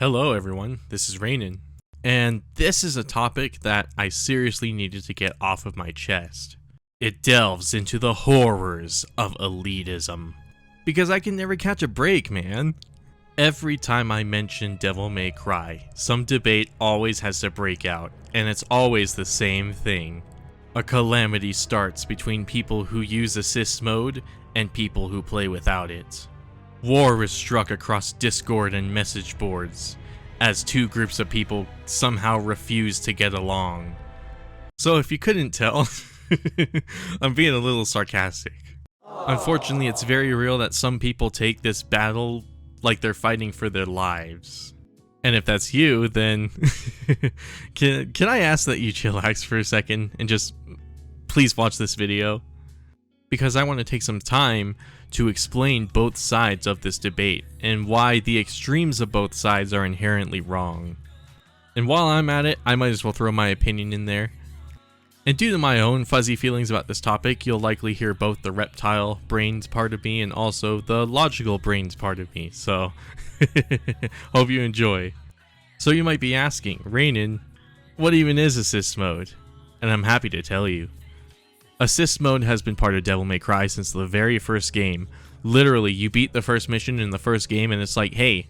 Hello everyone, this is Rainin, and this is a topic that I seriously needed to get off of my chest. It delves into the horrors of elitism. Because I can never catch a break, man. Every time I mention Devil May Cry, some debate always has to break out, and it's always the same thing. A calamity starts between people who use assist mode and people who play without it. War is struck across Discord and message boards, as two groups of people somehow refuse to get along. So if you couldn't tell, I'm being a little sarcastic. Unfortunately, it's very real that some people take this battle like they're fighting for their lives. And if that's you, then can I ask that you chillax for a second and just please watch this video? Because I want to take some time to explain both sides of this debate and why the extremes of both sides are inherently wrong. And while I'm at it, I might as well throw my opinion in there. And due to my own fuzzy feelings about this topic, you'll likely hear both the reptile brains part of me and also the logical brains part of me, so hope you enjoy. So you might be asking, Rainin, what even is assist mode? And I'm happy to tell you. Assist mode has been part of Devil May Cry since the very first game. Literally, you beat the first mission in the first game and it's like, hey,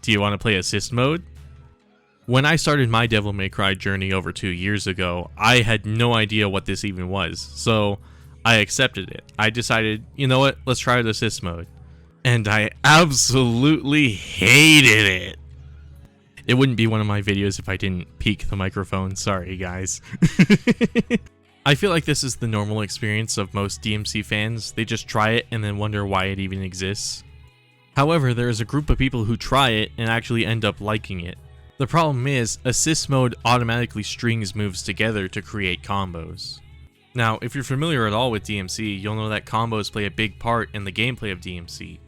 do you want to play assist mode? When I started my Devil May Cry journey over 2 years ago, I had no idea what this even was, so I accepted it. I decided, you know what, let's try the assist mode. And I absolutely hated it. It wouldn't be one of my videos if I didn't peek the microphone, sorry guys. I feel like this is the normal experience of most DMC fans. They just try it and then wonder why it even exists. However, there is a group of people who try it and actually end up liking it. The problem is, assist mode automatically strings moves together to create combos. Now, if you're familiar at all with DMC, you'll know that combos play a big part in the gameplay of DMC.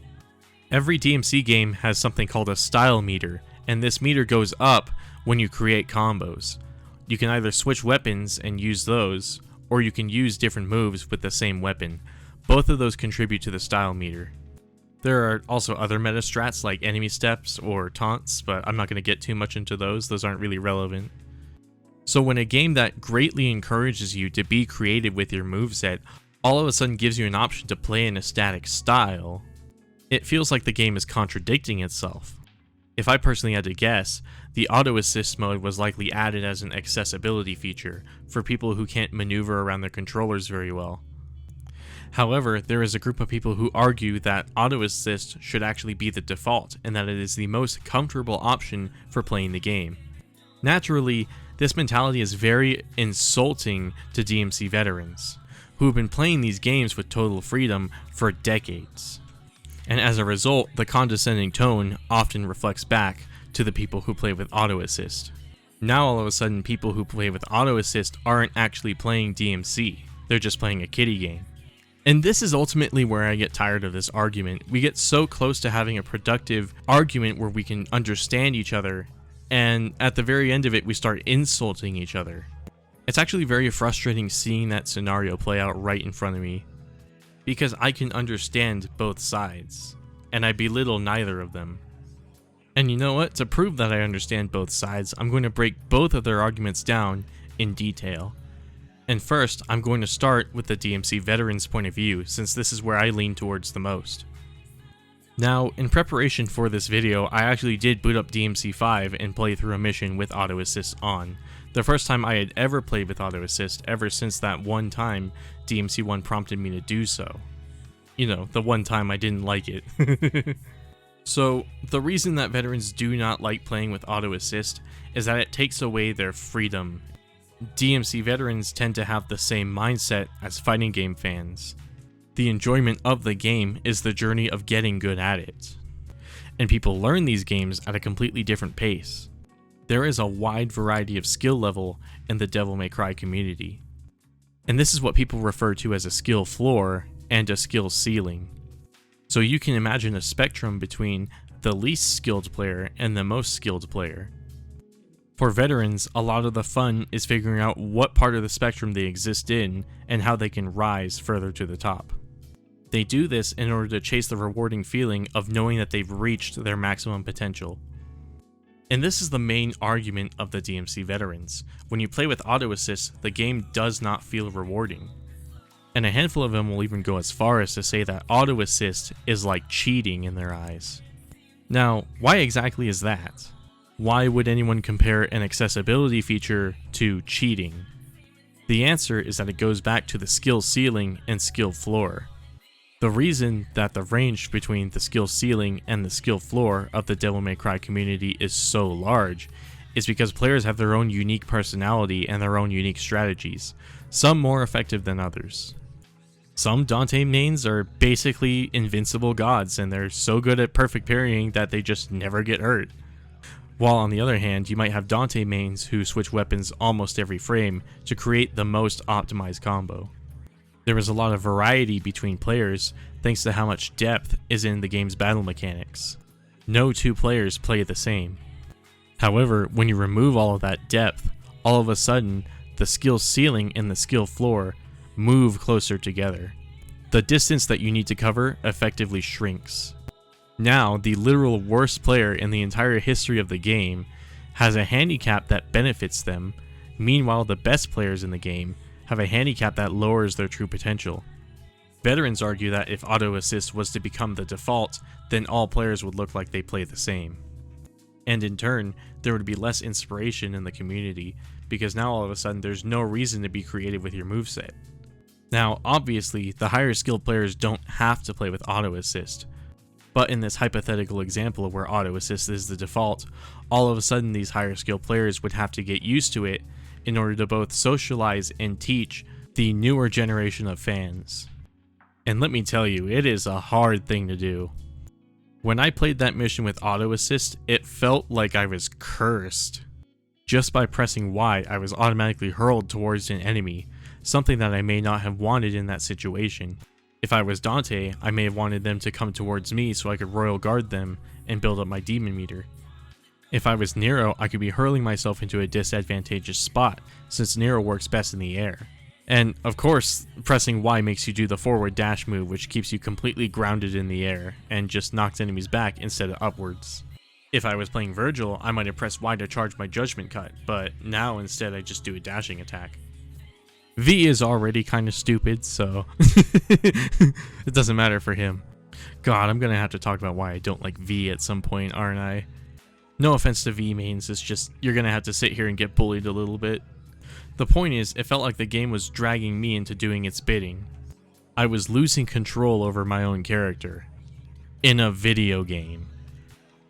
Every DMC game has something called a style meter, and this meter goes up when you create combos. You can either switch weapons and use those, or you can use different moves with the same weapon. Both of those contribute to the style meter. There are also other meta strats like enemy steps or taunts, but I'm not going to get too much into those. Those aren't really relevant. So when a game that greatly encourages you to be creative with your moveset all of a sudden gives you an option to play in a static style, it feels like the game is contradicting itself. If I personally had to guess, the auto assist mode was likely added as an accessibility feature for people who can't maneuver around their controllers very well. However, there is a group of people who argue that auto assist should actually be the default and that it is the most comfortable option for playing the game. Naturally, this mentality is very insulting to DMC veterans, who have been playing these games with total freedom for decades. And as a result, the condescending tone often reflects back to the people who play with auto assist. Now all of a sudden people who play with auto assist aren't actually playing DMC, they're just playing a kiddie game. And this is ultimately where I get tired of this argument. We get so close to having a productive argument where we can understand each other, and at the very end of it we start insulting each other. It's actually very frustrating seeing that scenario play out right in front of me, because I can understand both sides, and I belittle neither of them. And you know what? To prove that I understand both sides, I'm going to break both of their arguments down in detail. And first, I'm going to start with the DMC veteran's point of view, since this is where I lean towards the most. Now, in preparation for this video, I actually did boot up DMC 5 and play through a mission with auto assist on. The first time I had ever played with auto assist ever since that one time DMC 1 prompted me to do so. You know, the one time I didn't like it. So, the reason that veterans do not like playing with auto assist is that it takes away their freedom. DMC veterans tend to have the same mindset as fighting game fans. The enjoyment of the game is the journey of getting good at it. And people learn these games at a completely different pace. There is a wide variety of skill level in the Devil May Cry community. And this is what people refer to as a skill floor and a skill ceiling. So you can imagine a spectrum between the least skilled player and the most skilled player. For veterans, a lot of the fun is figuring out what part of the spectrum they exist in and how they can rise further to the top. They do this in order to chase the rewarding feeling of knowing that they've reached their maximum potential. And this is the main argument of the DMC veterans. When you play with auto assist, the game does not feel rewarding. And a handful of them will even go as far as to say that auto assist is like cheating in their eyes. Now, why exactly is that? Why would anyone compare an accessibility feature to cheating? The answer is that it goes back to the skill ceiling and skill floor. The reason that the range between the skill ceiling and the skill floor of the Devil May Cry community is so large is because players have their own unique personality and their own unique strategies, some more effective than others. Some Dante mains are basically invincible gods and they're so good at perfect parrying that they just never get hurt. While on the other hand, you might have Dante mains who switch weapons almost every frame to create the most optimized combo. There is a lot of variety between players thanks to how much depth is in the game's battle mechanics. No two players play the same. However, when you remove all of that depth, all of a sudden, the skill ceiling and the skill floor move closer together. The distance that you need to cover effectively shrinks. Now, the literal worst player in the entire history of the game has a handicap that benefits them, meanwhile the best players in the game have a handicap that lowers their true potential. Veterans argue that if auto assist was to become the default, then all players would look like they play the same. And in turn, there would be less inspiration in the community, because now all of a sudden there's no reason to be creative with your moveset. Now, obviously, the higher skilled players don't have to play with auto assist, but in this hypothetical example of where auto assist is the default, all of a sudden these higher skilled players would have to get used to it in order to both socialize and teach the newer generation of fans. And let me tell you, it is a hard thing to do. When I played that mission with auto assist, it felt like I was cursed. Just by pressing Y, I was automatically hurled towards an enemy, something that I may not have wanted in that situation. If I was Dante, I may have wanted them to come towards me so I could royal guard them and build up my demon meter. If I was Nero, I could be hurling myself into a disadvantageous spot, since Nero works best in the air. And of course, pressing Y makes you do the forward dash move, which keeps you completely grounded in the air, and just knocks enemies back instead of upwards. If I was playing Virgil, I might have pressed Y to charge my judgment cut, but now instead I just do a dashing attack. V is already kind of stupid, so it doesn't matter for him. God, I'm gonna have to talk about why I don't like V at some point, aren't I? No offense to V mains, it's just you're gonna have to sit here and get bullied a little bit. The point is, it felt like the game was dragging me into doing its bidding. I was losing control over my own character. In a video game.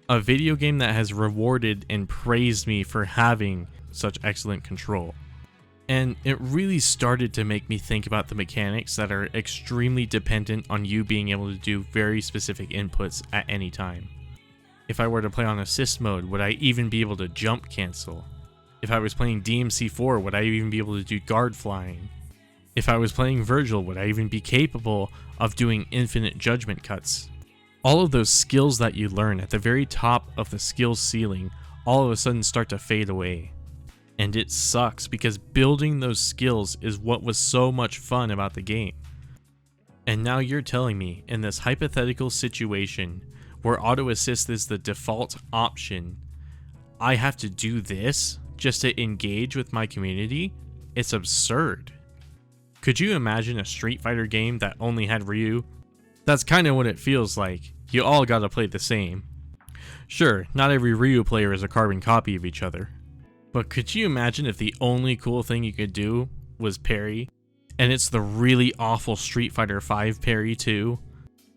A video game that has rewarded and praised me for having such excellent control. And it really started to make me think about the mechanics that are extremely dependent on you being able to do very specific inputs at any time. If I were to play on assist mode, would I even be able to jump cancel? If I was playing DMC4, would I even be able to do guard flying? If I was playing Virgil, would I even be capable of doing infinite judgment cuts? All of those skills that you learn at the very top of the skill ceiling all of a sudden start to fade away. And it sucks because building those skills is what was so much fun about the game. And now you're telling me, in this hypothetical situation where auto assist is the default option, I have to do this just to engage with my community? It's absurd. Could you imagine a Street Fighter game that only had Ryu? That's kind of what it feels like. You all gotta play the same. Sure, not every Ryu player is a carbon copy of each other. But could you imagine if the only cool thing you could do was parry? And it's the really awful Street Fighter V parry too?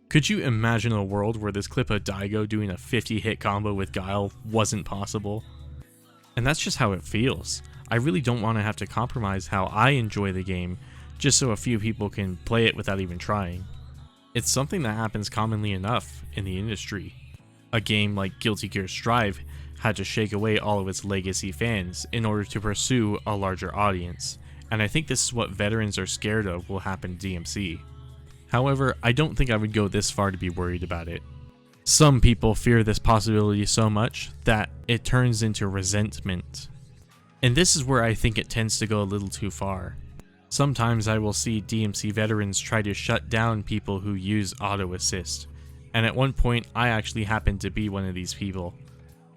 Could you imagine a world where this clip of Daigo doing a 50-hit combo with Guile wasn't possible? And that's just how it feels. I really don't want to have to compromise how I enjoy the game just so a few people can play it without even trying. It's something that happens commonly enough in the industry. A game like Guilty Gear Strive had to shake away all of its legacy fans in order to pursue a larger audience, and I think this is what veterans are scared of will happen to DMC. However, I don't think I would go this far to be worried about it. Some people fear this possibility so much that it turns into resentment. And this is where I think it tends to go a little too far. Sometimes I will see DMC veterans try to shut down people who use auto assist, and at one point I actually happened to be one of these people.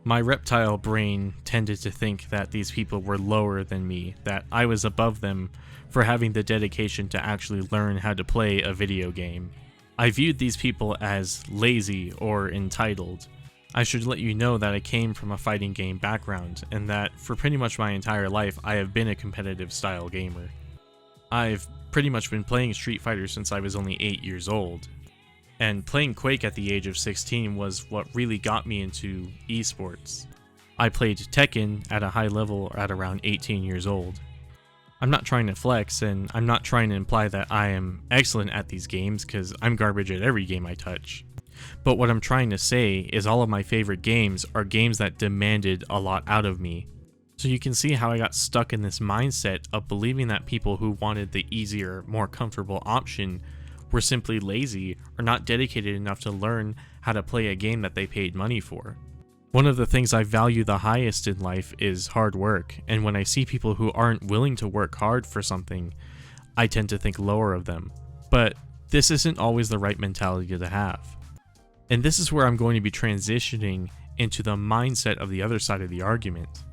My reptile brain tended to think that these people were lower than me, that I was above them for having the dedication to actually learn how to play a video game. I viewed these people as lazy or entitled. I should let you know that I came from a fighting game background, and that for pretty much my entire life I have been a competitive style gamer. I've pretty much been playing Street Fighter since I was only 8 years old. And playing Quake at the age of 16 was what really got me into esports. I played Tekken at a high level at around 18 years old. I'm not trying to flex, and I'm not trying to imply that I am excellent at these games, because I'm garbage at every game I touch. But what I'm trying to say is all of my favorite games are games that demanded a lot out of me. So you can see how I got stuck in this mindset of believing that people who wanted the easier, more comfortable option were simply lazy or not dedicated enough to learn how to play a game that they paid money for. One of the things I value the highest in life is hard work, and when I see people who aren't willing to work hard for something, I tend to think lower of them. But this isn't always the right mentality to have. And this is where I'm going to be transitioning into the mindset of the other side of the argument.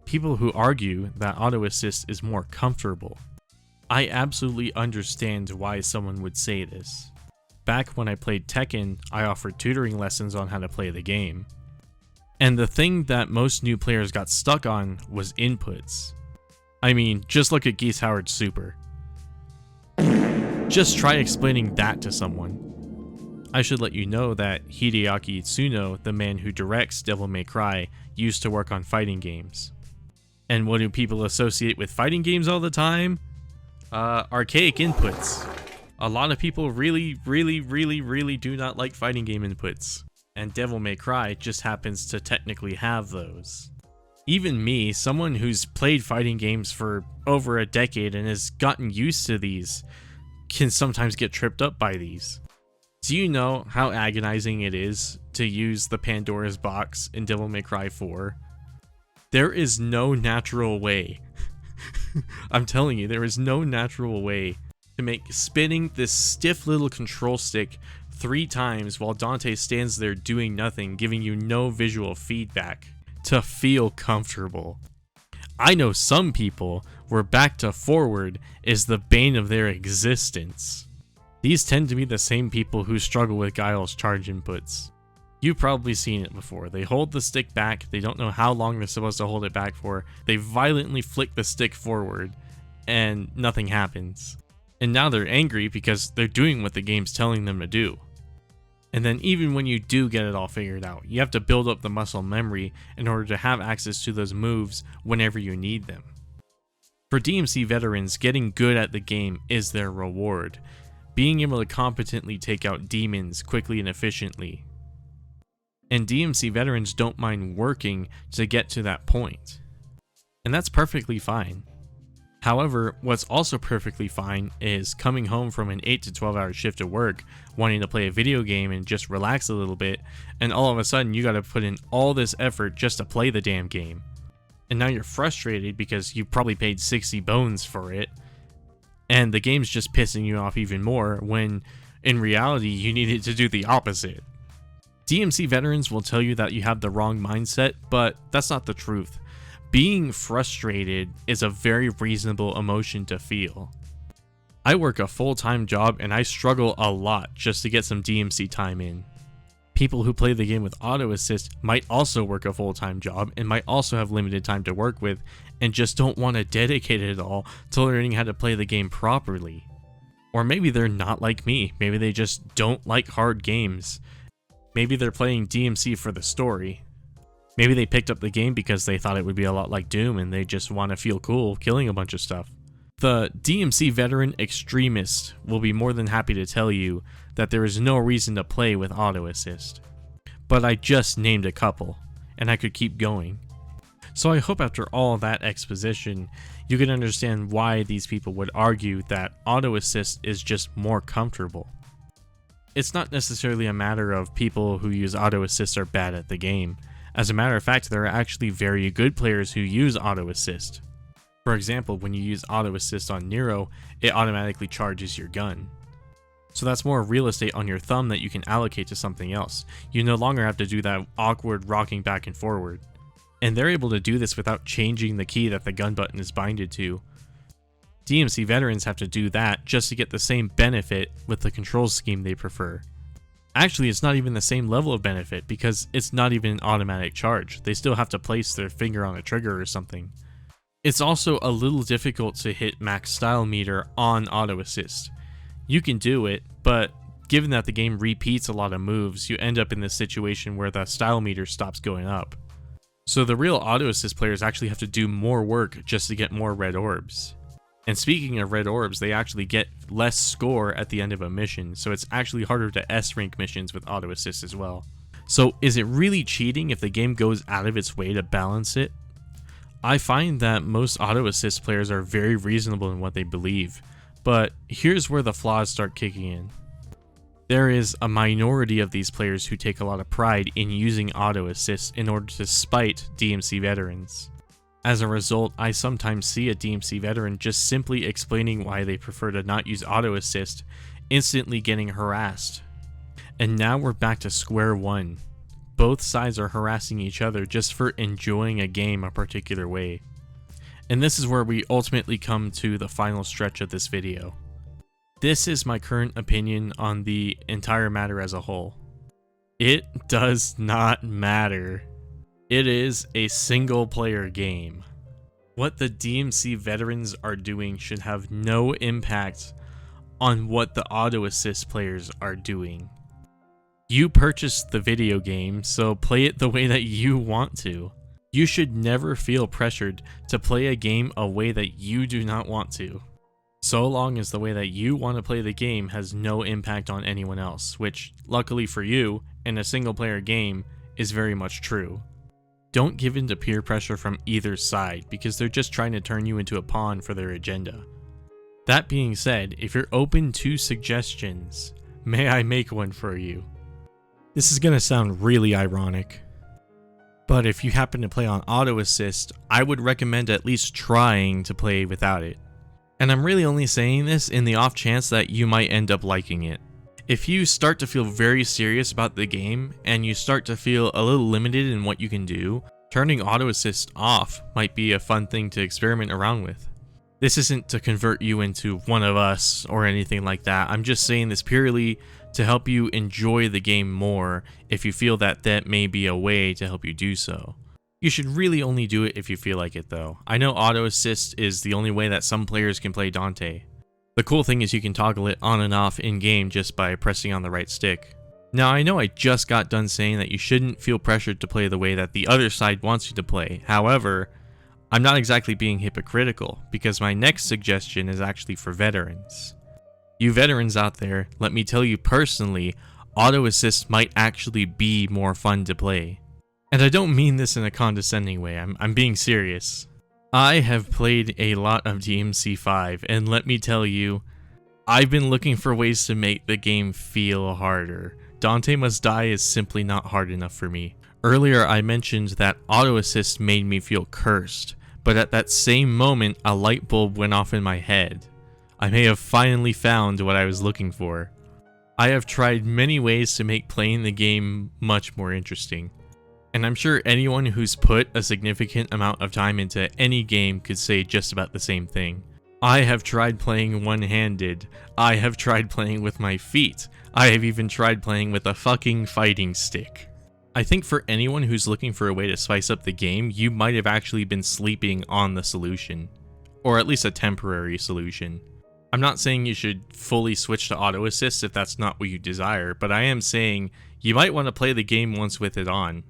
People who argue that auto assist is more comfortable. I absolutely understand why someone would say this. Back when I played Tekken, I offered tutoring lessons on how to play the game. And the thing that most new players got stuck on was inputs. I mean, just look at Geese Howard's Super. Just try explaining that to someone. I should let you know that Hideaki Itsuno, the man who directs Devil May Cry, used to work on fighting games. And what do people associate with fighting games all the time? Archaic inputs. A lot of people really do not like fighting game inputs, and Devil May Cry just happens to technically have those. Even me, someone who's played fighting games for over a decade and has gotten used to these, can sometimes get tripped up by these. Do you know how agonizing it is to use the Pandora's box in Devil May Cry 4? There is no natural way. I'm telling you, there is no natural way to make spinning this stiff little control stick 3 times while Dante stands there doing nothing, giving you no visual feedback, to feel comfortable. I know some people where back to forward is the bane of their existence. These tend to be the same people who struggle with Guile's charge inputs. You've probably seen it before. They hold the stick back, they don't know how long they're supposed to hold it back for, they violently flick the stick forward, and nothing happens. And now they're angry because they're doing what the game's telling them to do. And then even when you do get it all figured out, you have to build up the muscle memory in order to have access to those moves whenever you need them. For DMC veterans, getting good at the game is their reward. Being able to competently take out demons quickly and efficiently. And DMC veterans don't mind working to get to that point. And that's perfectly fine. However, what's also perfectly fine is coming home from an 8 to 12 hour shift at work, wanting to play a video game and just relax a little bit, and all of a sudden you gotta put in all this effort just to play the damn game. And now you're frustrated because you probably paid 60 bones for it, and the game's just pissing you off even more when in reality you needed to do the opposite. DMC veterans will tell you that you have the wrong mindset, but that's not the truth. Being frustrated is a very reasonable emotion to feel. I work a full-time job and I struggle a lot just to get some DMC time in. People who play the game with auto assist might also work a full-time job and might also have limited time to work with and just don't want to dedicate it all to learning how to play the game properly. Or maybe they're not like me, maybe they just don't like hard games. Maybe they're playing DMC for the story. Maybe they picked up the game because they thought it would be a lot like Doom and they just want to feel cool killing a bunch of stuff. The DMC veteran extremist will be more than happy to tell you that there is no reason to play with auto assist. But I just named a couple, and I could keep going. So I hope after all that exposition, you can understand why these people would argue that auto assist is just more comfortable. It's not necessarily a matter of people who use auto assist are bad at the game. As a matter of fact, there are actually very good players who use auto assist. For example, when you use auto assist on Nero, it automatically charges your gun. So that's more real estate on your thumb that you can allocate to something else. You no longer have to do that awkward rocking back and forward. And they're able to do this without changing the key that the gun button is binded to. DMC veterans have to do that just to get the same benefit with the control scheme they prefer. Actually, it's not even the same level of benefit because it's not even an automatic charge. They still have to place their finger on a trigger or something. It's also a little difficult to hit max style meter on auto assist. You can do it, but given that the game repeats a lot of moves, you end up in this situation where the style meter stops going up. So the real auto assist players actually have to do more work just to get more red orbs. And speaking of red orbs, they actually get less score at the end of a mission, so it's actually harder to S-rank missions with auto assist as well. So is it really cheating if the game goes out of its way to balance it? I find that most auto assist players are very reasonable in what they believe, but here's where the flaws start kicking in. There is a minority of these players who take a lot of pride in using auto assist in order to spite DMC veterans. As a result, I sometimes see a DMC veteran just simply explaining why they prefer to not use auto assist, instantly getting harassed. And now we're back to square one. Both sides are harassing each other just for enjoying a game a particular way. And this is where we ultimately come to the final stretch of this video. This is my current opinion on the entire matter as a whole. It does not matter. It is a single player game. What the DMC veterans are doing should have no impact on what the auto assist players are doing. You purchased the video game, so play it the way that you want to. You should never feel pressured to play a game a way that you do not want to, so long as the way that you want to play the game has no impact on anyone else, which, luckily for you, in a single player game, is very much true. Don't give in to peer pressure from either side, because they're just trying to turn you into a pawn for their agenda. That being said, if you're open to suggestions, may I make one for you? This is gonna sound really ironic, but if you happen to play on auto assist, I would recommend at least trying to play without it. And I'm really only saying this in the off chance that you might end up liking it. If you start to feel very serious about the game, and you start to feel a little limited in what you can do, turning auto assist off might be a fun thing to experiment around with. This isn't to convert you into one of us or anything like that. I'm just saying this purely to help you enjoy the game more if you feel that that may be a way to help you do so. You should really only do it if you feel like it though. I know auto assist is the only way that some players can play Dante. The cool thing is you can toggle it on and off in game just by pressing on the right stick. Now I know I just got done saying that you shouldn't feel pressured to play the way that the other side wants you to play. However, I'm not exactly being hypocritical, because my next suggestion is actually for veterans. You veterans out there, let me tell you personally, auto assist might actually be more fun to play. And I don't mean this in a condescending way, I'm being serious. I have played a lot of DMC5, and let me tell you, I've been looking for ways to make the game feel harder. Dante Must Die is simply not hard enough for me. Earlier I mentioned that auto assist made me feel cursed, but at that same moment a light bulb went off in my head. I may have finally found what I was looking for. I have tried many ways to make playing the game much more interesting. And I'm sure anyone who's put a significant amount of time into any game could say just about the same thing. I have tried playing one-handed. I have tried playing with my feet. I have even tried playing with a fucking fighting stick. I think for anyone who's looking for a way to spice up the game, you might have actually been sleeping on the solution. Or at least a temporary solution. I'm not saying you should fully switch to auto assist if that's not what you desire, but I am saying you might want to play the game once with it on.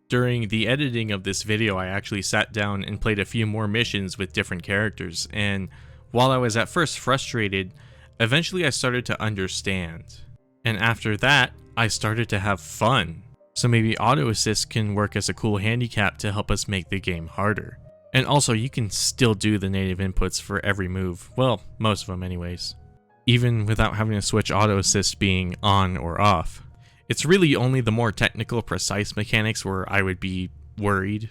During the editing of this video, I actually sat down and played a few more missions with different characters, and while I was at first frustrated, eventually I started to understand. And after that, I started to have fun. So maybe auto assist can work as a cool handicap to help us make the game harder. And also, you can still do the native inputs for every move. Well, most of them anyways. Even without having to switch auto assist being on or off. It's really only the more technical, precise mechanics where I would be worried.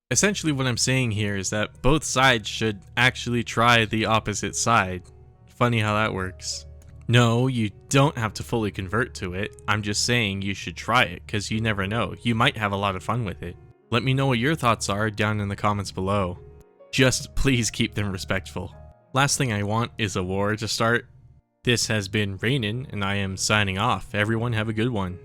Essentially what I'm saying here is that both sides should actually try the opposite side. Funny how that works. No, you don't have to fully convert to it. I'm just saying you should try it, because you never know. You might have a lot of fun with it. Let me know what your thoughts are down in the comments below. Just please keep them respectful. Last thing I want is a war to start. This has been Rainin, and I am signing off. Everyone have a good one.